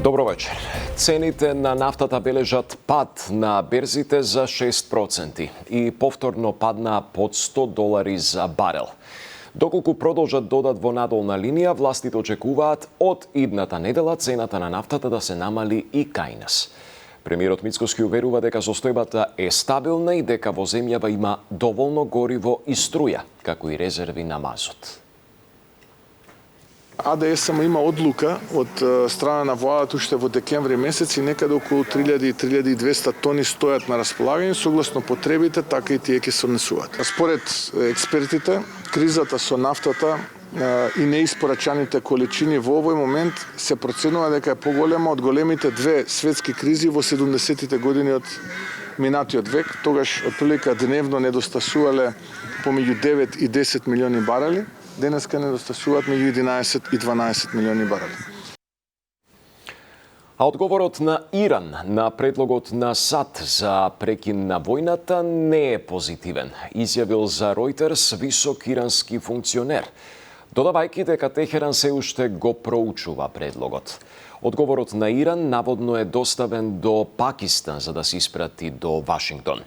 Добро вечер. Цените на нафтата бележат пад на берзите за 6% и повторно паднаа под $100 за барел. Доколку продолжат додат во надолна линија, властите очекуваат од идната недела цената на нафтата да се намали и кај нас. Премиерот Мицкоски уверува дека состојбата е стабилна и дека во земјава има доволно гориво и струја, како и резерви на мазут. АДСМ има одлука од страна на владата уште во декември месец и некаде околу 3000-3200 тони стојат на располагање, согласно потребите, така и тие ќе се однесуваат. Според експертите, кризата со нафтата и неиспорачаните количини во овој момент се проценува дека е поголема од големите две светски кризи во 70-тите години од минатиот век. Тогаш отприлика дневно недостасувале помеѓу 9 и 10 милиони барели. Денеска недостасуваат меѓу 11 и 12 милиони барели. А одговорот на Иран на предлогот на САД за прекин на војната не е позитивен, изјавил за Reuters висок ирански функционер, додавајќи дека Техеран се уште го проучува предлогот. Одговорот на Иран наводно е доставен до Пакистан за да се испрати до Вашингтон.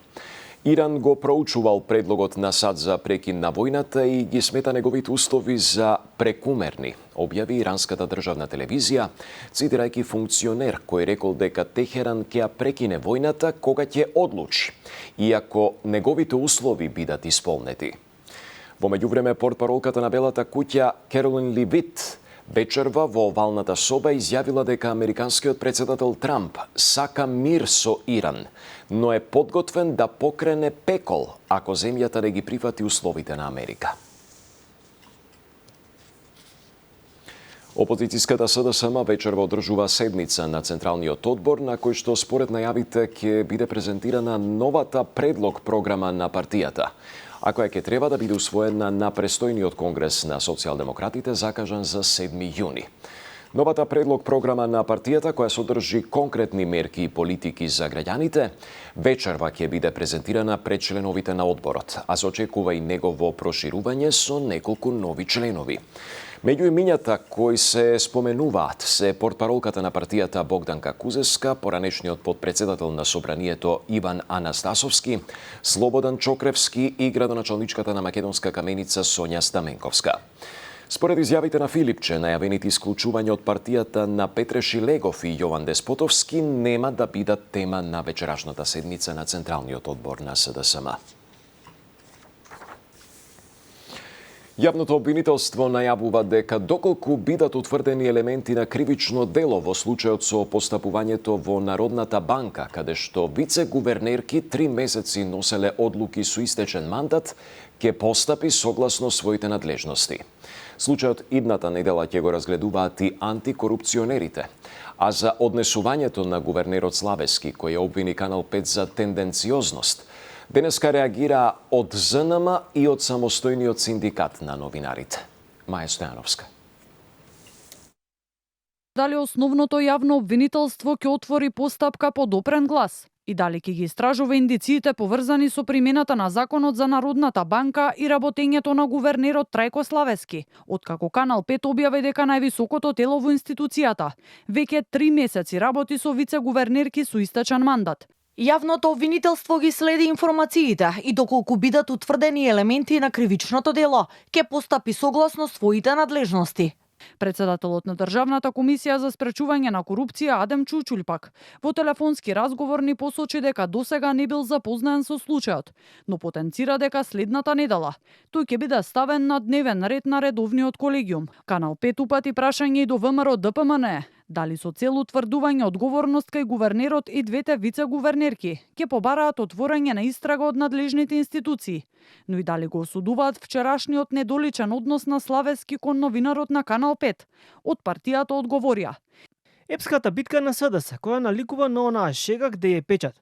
Иран го проучувал предлогот на САД за прекин на војната и ги смета неговите услови за прекумерни, објави иранската државна телевизија, цитирајќи функционер кој рекол дека Техеран ќе ја прекине војната кога ќе одлучи, иако неговите услови бидат исполнети. Во меѓувреме, портпаролката на Белата куќа Керолин Левит вечерва во овалната соба изјавила дека американскиот претседател Трамп сака мир со Иран, но е подготвен да покрене пекол ако земјата не ги прифати условите на Америка. Опозицијската СДСМ вечерва одржува седница на Централниот одбор на кој што според најавите ќе биде презентирана новата предлог програма на партијата, а која ќе треба да биде усвоена на престојниот конгрес на социјалдемократите закажан за 7 јуни. Новата предлог програма на партијата, која содржи конкретни мерки и политики за граѓаните, вечерва ќе биде презентирана пред членовите на одборот, а се очекува и негово проширување со неколку нови членови. Меѓу имињата кои се споменуваат се портпаролката на партијата Богданка Кузеска, поранешниот подпредседател на Собранието Иван Анастасовски, Слободан Чокревски и градоначалничката на Македонска каменица Сонја Стаменковска. Според изјавите на Филипче, најавените исклучување од партијата на Петре Шилегов и Јован Деспотовски нема да бидат тема на вечерашната седница на Централниот одбор на СДСМ. Јавното обвинителство најавува дека доколку бидат утврдени елементи на кривично дело во случајот со постапувањето во Народната банка, каде што вице-гувернерки 3 месеци носеле одлуки со истечен мандат, ќе постапи согласно своите надлежности. Случајот идната недела ќе го разгледуваат и антикорупционерите, а за однесувањето на гувернерот Славески, кој ја обвини Канал 5 за тенденциозност, денеска реагира од ЗНМ и од самостојниот синдикат на новинарите. Маја Стојановска. Дали основното јавно обвинителство ќе отвори постапка по допрен глас? И дали ќе ги истражува индициите поврзани со примената на Законот за Народната банка и работењето на гувернерот Трајко Славески, откако Канал 5 објави дека највисокото тело во институцијата веќе 3 месеци работи со вице-гувернерки со истечен мандат. Јавното обвинителство ги следи информациите и доколку бидат утврдени елементи на кривичното дело, ќе постапи согласно своите надлежности. Председателот на Државната комисија за спречување на корупција Адем Чучул пак во телефонски разговор ни посочи дека досега не бил запознаен со случајот, но потенцира дека следната недела тој ќе биде ставен на дневен ред на редовниот колегиум. Канал 5 упати прашање и до ВМРО ДПМН дали со цел утврдување одговорност кај гувернерот и двете вице-гувернерки ќе побараат отворање на истрага од надлежните институции, но и дали го осудуваат вчерашниот недоличен однос на Славески кон новинарот на Канал 5. Од партијата одговорија: Епската битка на СДС, која наликува на онаа шега где е печат,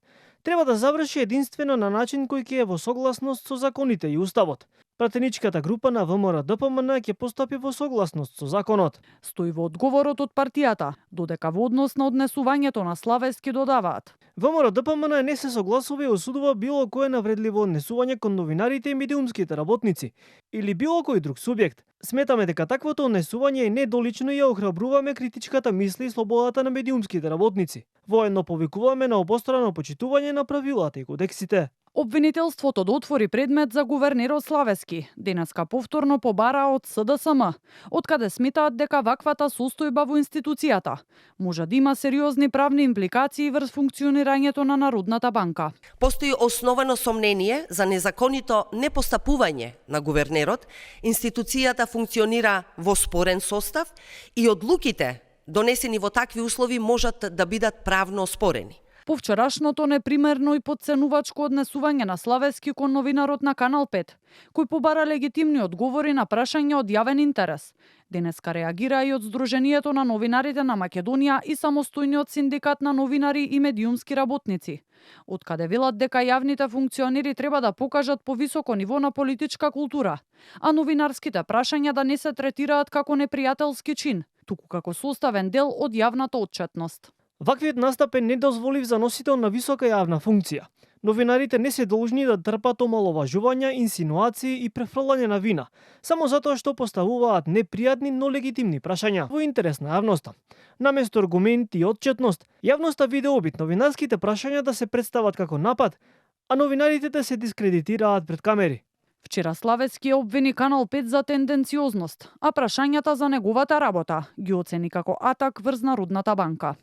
треба да заврши единствено на начин кој ќе е во согласност со законите и уставот. Пратеничката група на ВМРО-ДПМН ќе постапи во согласност со законот. Стои во одговорот од партијата, додека во однос на однесувањето на Славески додаваат. ВМРО-ДПМН не се согласува и осудува било кое навредливо однесување кон новинарите и медиумските работници или било кој друг субјект. Сметаме дека таквото однесување е недолично и ја охрабруваме критичката мисли и слободата на медиумските работници. Воедно повикуваме на обострано почитување на правилата и кодексите. Обвинителството да отвори предмет за гувернерот Славески, денеска повторно побара од СДСМ, откаде сметаат дека ваквата состојба во институцијата може да има сериозни правни импликации врз функционирањето на Народната банка. Постои основано сомнение за незаконито непостапување на гувернерот, институцијата функционира во спорен состав и одлуките донесени во такви услови можат да бидат правно оспорени. По вчерашното непримерно и подценувачко однесување на Славески кон новинарот на Канал 5, кој побара легитимни одговори на прашања од јавен интерес, денеска реагира и од Сдруженијето на новинарите на Македонија и самостојниот синдикат на новинари и медиумски работници, откаде велат дека јавните функционери треба да покажат повисоко ниво на политичка култура, а новинарските прашања да не се третираат како непријателски чин, туку како составен дел од јавната отчетност. Ваквиот настап е недозволив за носител на висока јавна функција. Новинарите не се должни да трпат омаловажувања, инсинуации и префрлање на вина, само затоа што поставуваат непријатни, но легитимни прашања во интерес на јавноста. Наместо аргументи и отчетност, јавноста виде обид новинарските прашања да се представат како напад, а новинарите да се дискредитираат пред камери. Вчера Славески обвини Канал 5 за тенденциозност, а прашањата за неговата работа ги оцени како атак врз Народната банка.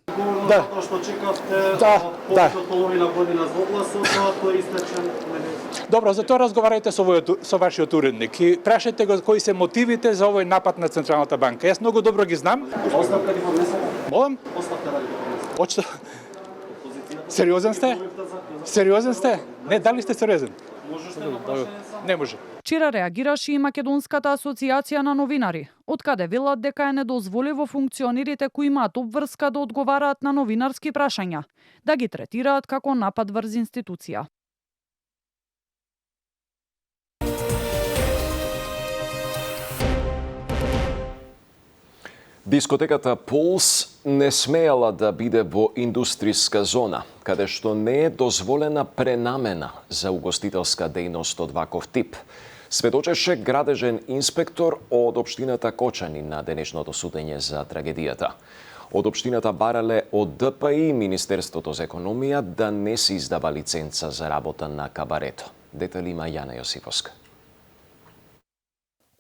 Да. Тоа што чекавте од половина година за огласот, тој истечен. Добро, за тоа разговарајте со вашиот уредник и прашајте го кои се мотивите за овој напад на Централната банка. Јас многу добро ги знам. Оставка ли поднесете? Молам? Оставка дали поднесете? Сериозен сте? Сериозен сте? Не, дали сте сериозен? Не може. Вчера реагираше и Македонската асоциација на новинари, откаде велат дека е недозволиво функционерите кои имаат обврска да одговараат на новинарски прашања, да ги третираат како напад врз институција. Дискотеката Пулс не смеела да биде во индустријска зона, каде што не е дозволена пренамена за угостителска дејност од ваков тип. Сведочеше градежен инспектор од општината Кочани на денешното судење за трагедијата. Од општината барале од ДПИ и Министерството за економија да не се издава лиценца за работа на кабарето. Детали има Јана Јосифовска.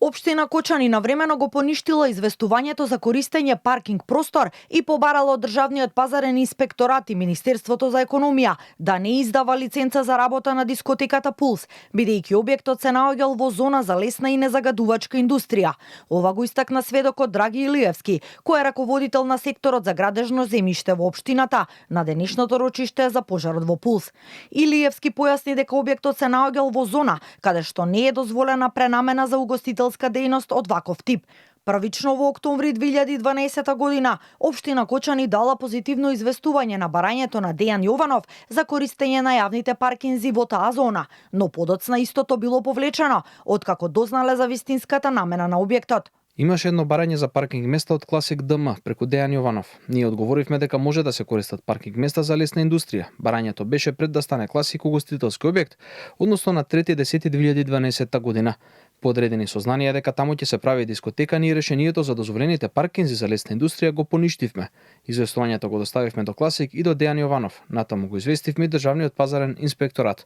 Општина Кочани навремено го поништила известувањето за користење паркинг простор и побарала од Државниот пазарен инспекторат и Министерството за економија да не издава лиценца за работа на дискотеката Пулс, бидејќи објектот се наоѓал во зона за лесна и незагадувачка индустрија. Ова го истакна сведокот Драги Илиевски, кој е раководител на секторот за градежно земјиште во општината на денешното рочиште за пожарот во Пулс. Илиевски појасни дека објектот се наоѓал во зона каде што не е дозволена пренамена за угостителска дејност од ваков тип. Првично во октомври 2012 година, општина Кочани дала позитивно известување на барањето на Дејан Јованов за користење на јавните паркинзи во таа зона, но подоцна истото било повлечено, откако дознале за вистинската намена на објектот. Имаше едно барање за паркинг места од Класик ДМ преку Дејан Јованов. Ние одговоривме дека може да се користат паркинг места за лесна индустрија. Барањето беше пред да стане Класик угостителски објект, односно на 3.10.2012 година. По одредени сознанија дека таму ќе се прави дискотека, ние решението за дозволените паркинзи за лесна индустрија го поништивме. Известувањето го доставивме до Класик и до Дејан Јованов. Натаму го известивме Државниот пазарен инспекторат.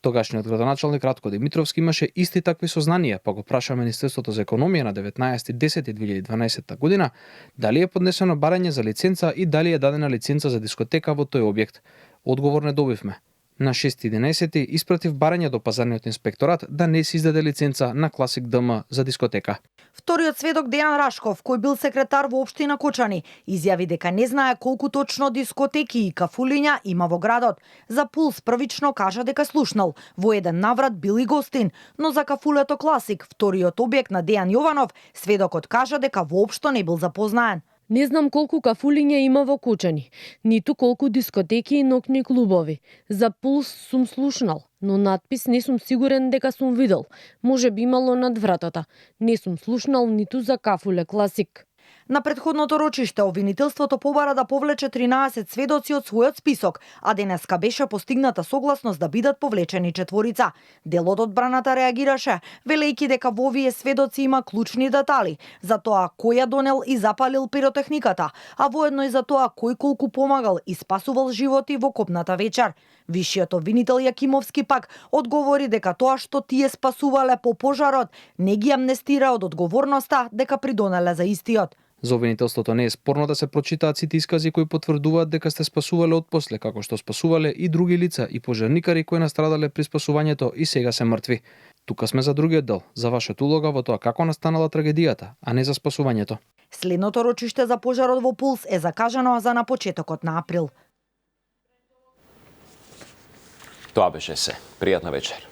Тогашниот градоначалник Радко Димитровски имаше исти такви сознанија, па го праша Министерството за економија на 19.10.2012 година дали е поднесено барање за лиценца и дали е дадена лиценца за дискотека во тој објект. Одговор не добивме. На 6.11 испратив барање до пазарниот инспекторат да не се издаде лиценца на Класик ДМ за дискотека. Вториот сведок Дејан Рашков, кој бил секретар во општина Кочани, изјави дека не знае колку точно дискотеки и кафулиња има во градот. За Пулс првично кажа дека слушнал, во еден наврат бил и гостин, но за кафулето Класик, вториот објект на Дејан Јованов, сведокот кажа дека воопшто не бил запознаен. Не знам колку кафулиња има во Кочани, ниту колку дискотеки и ноќни клубови. За Пулс сум слушнал, но надпис не сум сигурен дека сум видел. Може би имало над вратата. Не сум слушнал ниту за кафуле класик. На претходното рочиште обвинителството побара да повлече 13 сведоци од својот список, а денеска беше постигната согласност да бидат повлечени 4. Дел од одбраната реагираше, велејќи дека во овие сведоци има клучни детали за тоа кој ја донел и запалил пиротехниката, а воедно и за тоа кој колку помагал и спасувал животи во копната вечер. Висшиот обвинител Јакимовски пак одговори дека тоа што тие спасувале по пожарот не ги амнестира од одговорноста дека придонеле за истиот. За обвинителството не е спорно да се прочитаат сите искази кои потврдуваат дека сте спасувале од после, како што спасувале и други лица и пожарникари кои настрадале при спасувањето и сега се мртви. Тука сме за другиот дел, за вашата улога во тоа како настанала трагедијата, а не за спасувањето. Следното рочиште за пожарот во Пулс е закажано за на почетокот на април. Тоа беше се. Пријатна вечер.